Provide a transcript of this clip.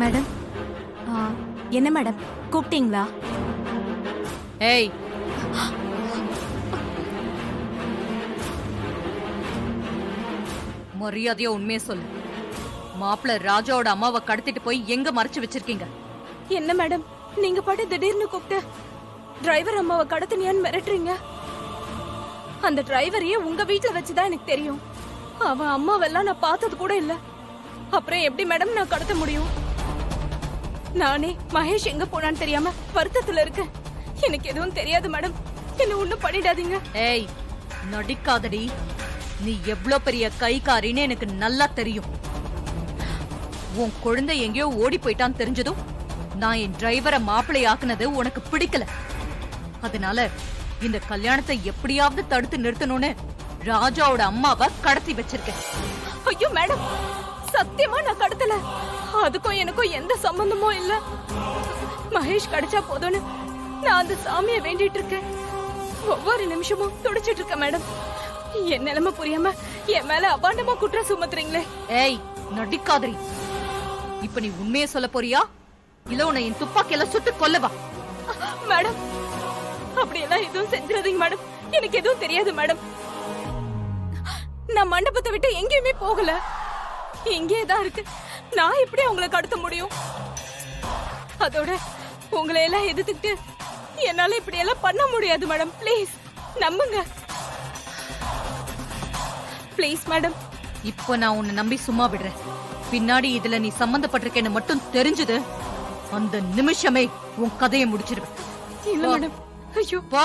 Madam, என்ன madam கூப்பிட்டீங்களா? ஏய், மரியாதையா உண்மையை சொல்லு. மாப்பிள்ள ராஜாவோட அம்மாவை கடத்திட்டு போய் எங்க மறைச்சு வச்சிருக்கீங்க? என்ன மேடம் நீங்க பாட்டு திடீர்னு கூப்பிட்டு டிரைவர் அம்மாவை கடத்தினியான்னு மிரட்டுறீங்க? அந்த டிரைவரையே உங்க வீட்டுல வச்சுதான் எனக்கு தெரியும். அவன் அம்மாவெல்லாம் நான் பார்த்தது கூட இல்ல. அப்புறம் எப்படி மேடம் நான் கடத்த முடியும்? நானே மகேஷ் எங்க போனான்னு தெரியாம வருத்தத்துல இருக்கேன். எனக்கு எதுவும் தெரியாது மேடம், என்ன ஒண்ணும் பண்ணிடாதீங்க. ஏய், நடிக்காதடி. நீ எவ்ளோ பெரிய கைகாரின்னு எனக்கு நல்லா தெரியும். உன் குழந்தை எங்கேயோ ஓடி போயிட்டான்னு தெரிஞ்சதும் நான் என் டிரைவரை மாப்பிள்ளை ஆக்குனது உனக்கு பிடிக்கல. அதனால இந்த கல்யாணத்தை எப்படியாவது தடுத்து நிறுத்தணும்னு ராஜாவோட அம்மாவை கடத்தி வச்சிருக்கேன். ஐயோ மேடம், சத்தியமா நான் கடத்தல. அதுக்கும் எனக்கும் எந்த சம்பந்தமும் இல்ல. மகேஷ் கிடைச்சா போதும்னு நான் அந்த சாமியை வேண்டிட்டு இருக்கேன். ஒவ்வொரு நிமிஷமும் துடிச்சிட்டு இருக்கேன் மேடம். என் நிலைமை புரியாம என் மேல அபாண்டமா குற்றம் சுமத்துறீங்களே. ஏய், நடிக்காதரி. இப்ப நீ உண்மையை சொல்ல போறியா இல்ல உன்னை என் துப்பாக்கியில சுட்டு கொல்லவா? மேடம், அப்படியெல்லாம் எதுவும் செஞ்சிடாதீங்க மேடம். எனக்கு எதுவும் தெரியாது மேடம். நான் மண்டபத்தை விட்டு எங்கேயுமே போகல, இங்கே தான் இருக்கு. நான் எப்படி அவங்களை கடத்த முடியும்? அதோட உங்களை எல்லாம் எதிர்த்துக்கிட்டு என்னால இப்படி எல்லாம் பண்ண முடியாது மேடம். ப்ளீஸ் நம்புங்க, ப்ளீஸ் மேடம். இப்ப நான் உன்னை நம்பி சும்மா விடுறேன். பின்னாடி இதுல நீ சம்பந்தப்பட்டிருக்கேன்னு மட்டும் தெரிஞ்சது அந்த நிமிஷமே உன் கதையை முடிச்சிருவேன். இல்ல மேடம். ஐயோ போ.